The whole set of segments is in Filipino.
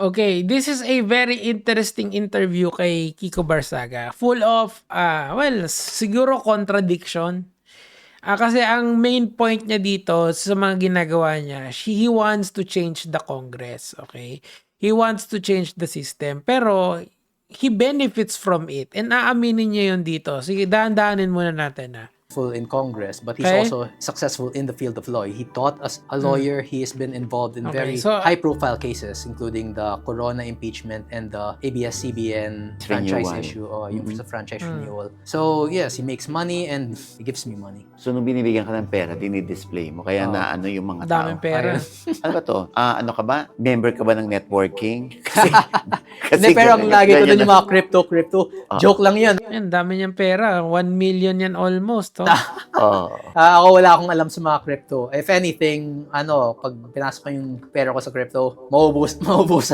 Okay, this is a very interesting interview kay Kiko Barsaga. Full of, siguro contradiction. Kasi ang main point niya dito sa mga ginagawa niya, he wants to change the Congress, okay? He wants to change the system, pero he benefits from it. And aaminin niya yun dito. Sige, dahan-dahanin muna natin. In Congress, but he's Okay. also successful in the field of law. He taught as a lawyer. He has been involved in Okay, very so- high-profile cases, including the Corona impeachment and the ABS-CBN franchise Renewal. issue, yung sa franchise renewal. So yes, he makes money and he gives me money. So, nung binibigyan ka ng pera, dinidisplay mo. Kaya na ano yung mga tao. Daming pera. Ano ba to? Ano ka ba? Member ka ba ng networking? Kasi, Hindi, pero ang lagi ko ganyan dun yung mga crypto. Joke lang yun. Yan, dami niyang pera. 1 million yan almost. Oh. Oh. Ako wala akong alam sa mga crypto. If anything, pag pinasok ko yung pera ko sa crypto, maubusan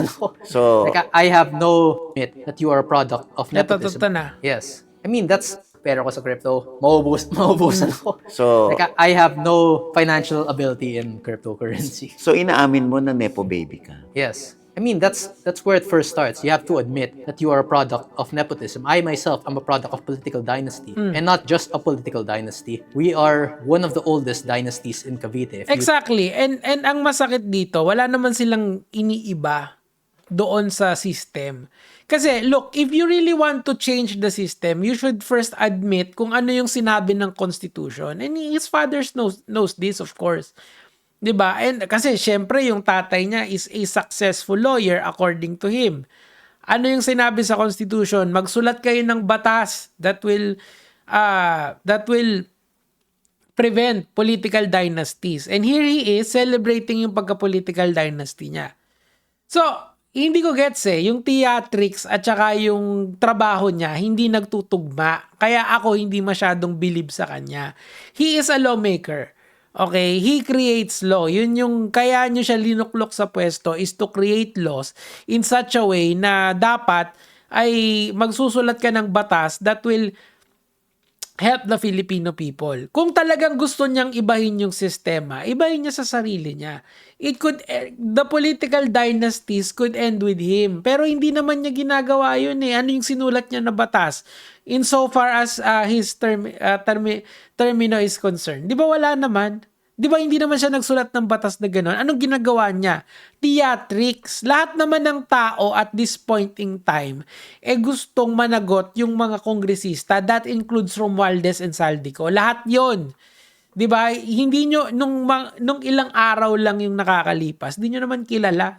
ako. So, Like, I have no admit that you are a product of nepotism. Ito na. Yes. I mean, that's pera ko sa crypto. Maubusan ako. so, Like, I have no financial ability in cryptocurrency. so inaamin mo na nepo baby ka. Yes. I mean, that's where it first starts. You have to admit that you are a product of nepotism. I myself am a product of political dynasty. And not just a political dynasty. We are one of the oldest dynasties in Cavite. If you Exactly. And ang masakit dito, wala naman silang iniiba doon sa system. Kasi look, if you really want to change the system, you should first admit kung ano yung sinabi ng Constitution. And his father knows this, of course. 'Di ba? And kasi syempre yung tatay niya is a successful lawyer according to him. Ano yung sinabi sa Constitution? Magsulat kayo ng batas that will prevent political dynasties. And here he is celebrating yung pagka-political dynasty niya. So, hindi ko gets yung theatrics at saka yung trabaho niya hindi nagtutugma. Kaya ako hindi masyadong believe sa kanya. He is a lawmaker. Okay, he creates law. Yun yung kaya nyo siya linuklok sa pwesto is to create laws in such a way na dapat ay magsusulat ka ng batas that will help the Filipino people. Kung talagang gusto niyang ibahin yung sistema, ibahin niya sa sarili niya. The political dynasties could end with him. Pero hindi naman niya ginagawa yun eh. Ano yung sinulat niya na batas? Insofar as his termino is concerned. Di ba wala naman? Di ba hindi naman siya nagsulat ng batas na gano'n? Anong ginagawa niya? Theatrics. Lahat naman ng tao at this point in time, gustong managot yung mga kongresista. That includes Romualdez and Saldico. Lahat yon. Di ba? Hindi nyo, nung ilang araw lang yung nakakalipas, hindi nyo naman kilala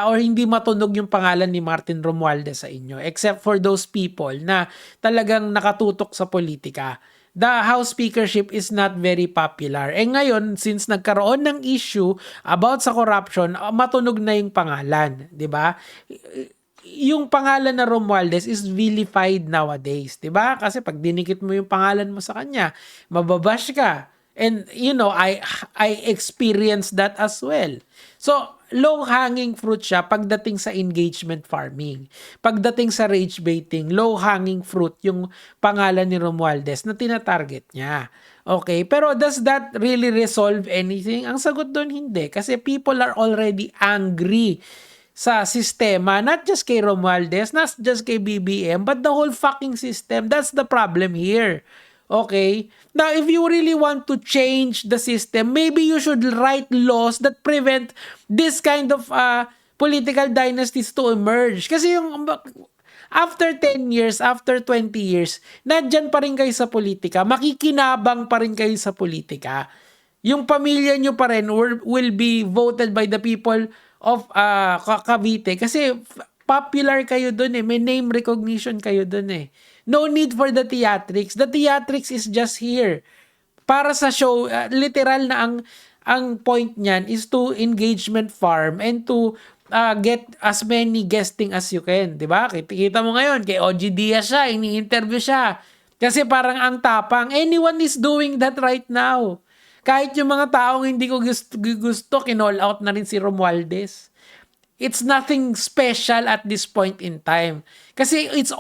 or hindi matunog yung pangalan ni Martin Romualdez sa inyo. Except for those people na talagang nakatutok sa politika. The House Speakership is not very popular. Ngayon, since nagkaroon ng issue about sa corruption, matunog na yung pangalan, 'di ba? Yung pangalan na Romualdez is vilified nowadays, 'di ba? Kasi pag dinikit mo yung pangalan mo sa kanya, mababash ka. And I experienced that as well. So, low-hanging fruit siya pagdating sa engagement farming. Pagdating sa rage baiting, low-hanging fruit yung pangalan ni Romualdez na tinatarget niya. Okay, pero does that really resolve anything? Ang sagot doon hindi. Kasi people are already angry sa sistema, not just kay Romualdez, not just kay BBM, but the whole fucking system. That's the problem here. Okay? Now, if you really want to change the system, maybe you should write laws that prevent this kind of political dynasties to emerge. Kasi yung after 10 years, after 20 years, nandyan pa rin kayo sa politika, makikinabang pa rin kayo sa politika. Yung pamilya nyo pa rin will be voted by the people of Cavite kasi popular kayo dun eh. May name recognition kayo dun eh. No need for the theatrics. The theatrics is just here. Para sa show, literal na ang point niyan is to engagement farm and to get as many guesting as you can. Diba? Kita mo ngayon, kay OG Diaz siya, ini-interview siya. Kasi parang ang tapang. Anyone is doing that right now. Kahit yung mga taong hindi ko gusto kinall out na rin si Romualdez. It's nothing special at this point in time. Kasi it's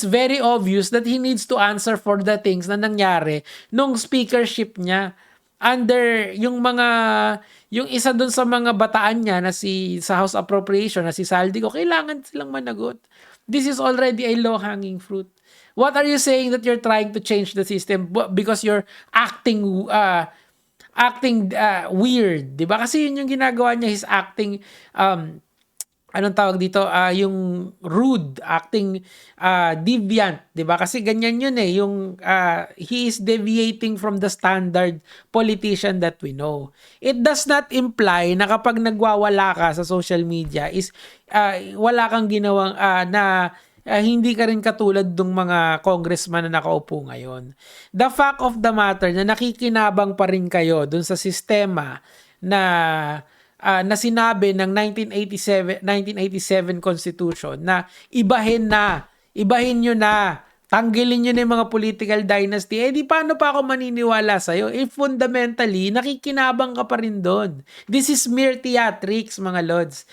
very obvious that he needs to answer for the things na nangyari nung speakership niya. under yung isa dun sa mga bataan niya na sa House Appropriation na si Saldico, kailangan silang managot. This is already a low-hanging fruit. What are you saying that you're trying to change the system because you're acting weird, 'di ba? Kasi yun yung ginagawa niya, he's acting anong tawag dito, yung rude, acting deviant, 'di ba? Kasi ganyan yun yung he is deviating from the standard politician that we know. It does not imply na kapag nagwawala ka sa social media is wala kang ginawang hindi ka rin katulad ng mga congressman na nakaupo ngayon. The fact of the matter na nakikinabang pa rin kayo dun sa sistema na sinabi ng 1987 Constitution na ibahin nyo na, tanggalin nyo na yung mga political dynasty, di paano pa ako maniniwala sa'yo? If fundamentally, nakikinabang ka pa rin doon. This is mere theatrics, mga lods.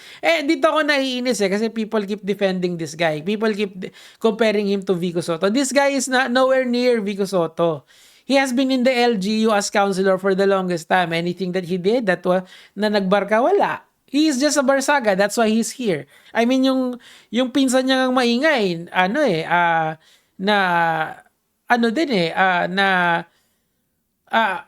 Dito ako naiinis kasi people keep defending this guy. People keep comparing him to Vico Soto. This guy is nowhere near Vico Soto. He has been in the LGU as councilor for the longest time. Anything that he did na nagbarka, wala. He is just a Barsaga. That's why he's here. I mean, yung pinsan niya ng maingay, na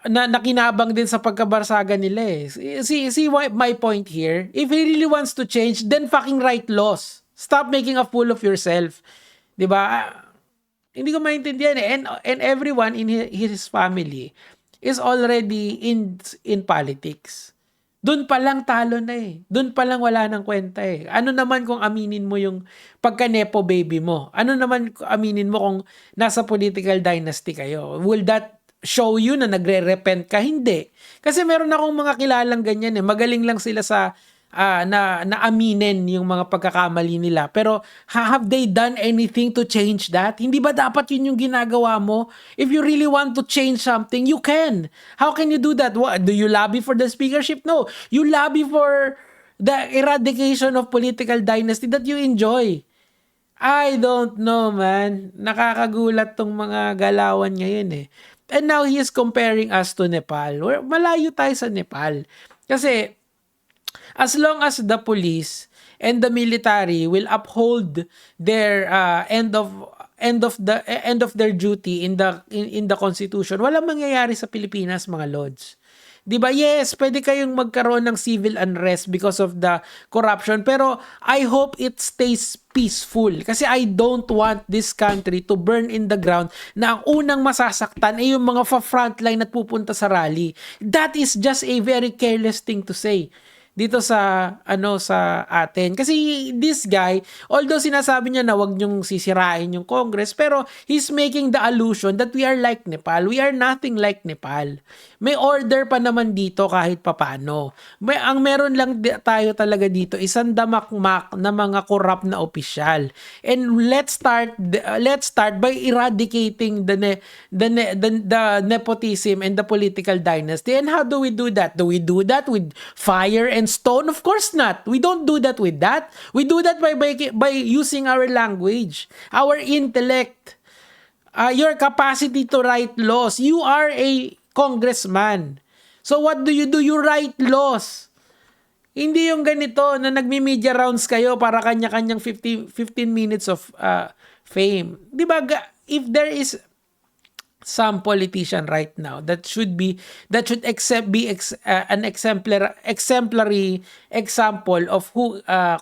nakinabang din sa pagkabarsaga nila See my point here? If he really wants to change, then fucking write laws. Stop making a fool of yourself. 'Di ba? Hindi ko maintindihan and everyone in his family is already in politics. Doon pa lang talo na Doon pa lang wala nang kwenta Ano naman kung aminin mo yung pagka-nepo baby mo? Ano naman kung aminin mo kung nasa political dynasty kayo? Will that show you na nagre-repent ka? Hindi. Kasi meron akong mga kilalang ganyan Magaling lang sila sa na aminin yung mga pagkakamali nila. Pero have they done anything to change that? Hindi ba dapat yun yung ginagawa mo? If you really want to change something, you can. How can you do that? What, do you lobby for the speakership? No. You lobby for the eradication of political dynasty that you enjoy. I don't know, man. Nakakagulat tong mga galawan ngayon And now he is comparing us to Nepal. Malayo tayo sa Nepal. Kasi as long as the police and the military will uphold their end of their duty in the Constitution, walang mangyayari sa Pilipinas, mga lods. 'Di ba? Yes, pwede kayong magkaroon ng civil unrest because of the corruption, pero I hope it stays peaceful kasi I don't want this country to burn in the ground na ang unang masasaktan ay yung mga frontline at pupunta sa rally. That is just a very careless thing to say dito sa atin. Kasi this guy, although sinasabi niya na wag niyong sisirain yung Congress, pero he's making the allusion that we are like Nepal. We are nothing like Nepal. May order pa naman dito kahit papano. Ang meron lang tayo talaga dito isang damakmak na mga corrupt na opisyal. And let's start by eradicating the nepotism and the political dynasty. And how do we do that? Do we do that with fire and stone? Of course not. We don't do that with that. We do that by using our language, our intellect, your capacity to write laws. You are a congressman. So what do? You write laws. Hindi yung ganito na nagmi-media rounds kayo para kanya-kanyang 15 minutes of fame. 'Di ba? If there is some politician right now that should be an exemplary example of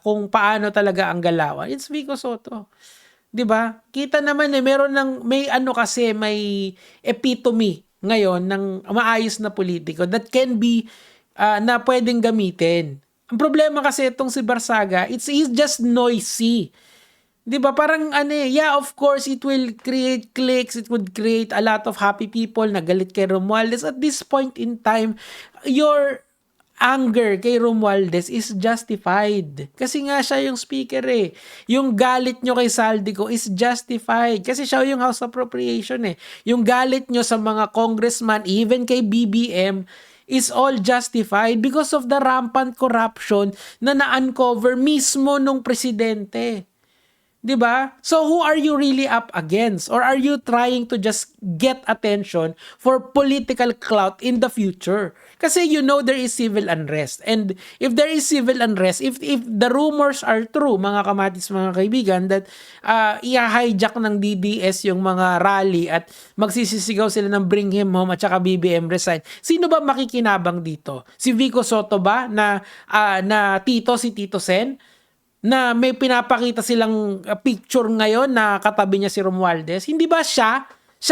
kung paano talaga ang galawan, it's Vico Soto. 'Di ba? Kita naman may epitome ngayon ng maayos na politiko that can be na pwedeng gamitin. Ang problema kasi itong si Barsaga, he's just noisy. 'Di ba? Parang of course it will create clicks, it would create a lot of happy people na galit kay Romualdez. At this point in time, your anger kay Romualdez is justified. Kasi nga siya yung speaker Yung galit nyo kay Saldico is justified. Kasi siya yung House Appropriation Yung galit nyo sa mga congressman, even kay BBM, is all justified because of the rampant corruption na na-uncover mismo nung presidente. 'Di ba? So who are you really up against? Or are you trying to just get attention for political clout in the future? Kasi there is civil unrest. And if there is civil unrest, if the rumors are true, mga kamatis, mga kaibigan, that i-hijack ng DDS yung mga rally at magsisisigaw sila ng bring him home at saka BBM resign, sino ba makikinabang dito? Si Vico Soto ba na si Tito Sen? Na may pinapakita silang picture ngayon na katabi niya si Romualdez, hindi ba siya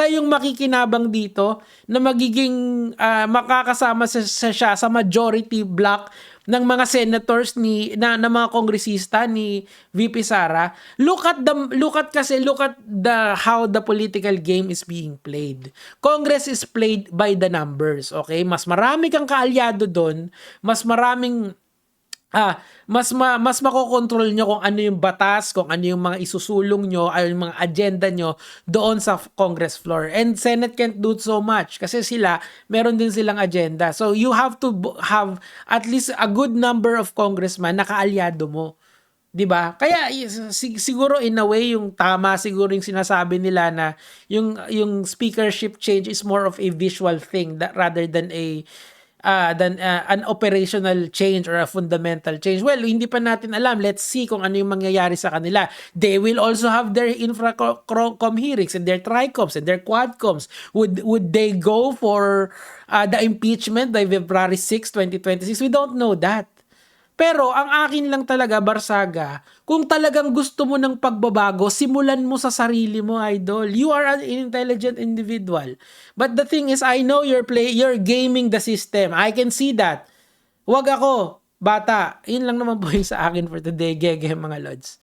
yung makikinabang dito na magiging makakasama siya sa majority block ng mga senators na mga kongresista ni VP Sara? Look at how the political game is being played. Congress is played by the numbers, okay? Mas marami kang kaalyado doon, mas maraming mas makokontrol nyo kung ano yung batas, kung ano yung mga isusulong nyo, ay yung mga agenda nyo doon sa Congress floor. And Senate can't do so much kasi meron din silang agenda. So you have to have at least a good number of congressmen na kaalyado mo. 'Di ba? Kaya siguro in a way yung tama siguro yung sinasabi nila na yung speakership change is more of a visual thing rather than an operational change or a fundamental change. Well, hindi pa natin alam. Let's see kung ano yung mangyayari sa kanila. They will also have their infracom hearings and their tricoms and their quadcoms. Would they go for the impeachment by February 6, 2026? We don't know that. Pero ang akin lang talaga, Barsaga, kung talagang gusto mo ng pagbabago, simulan mo sa sarili mo, idol. You are an intelligent individual. But the thing is, I know you're gaming the system. I can see that. Wag ako, bata. Yun lang naman po yung sa akin for today, Gege, mga lods.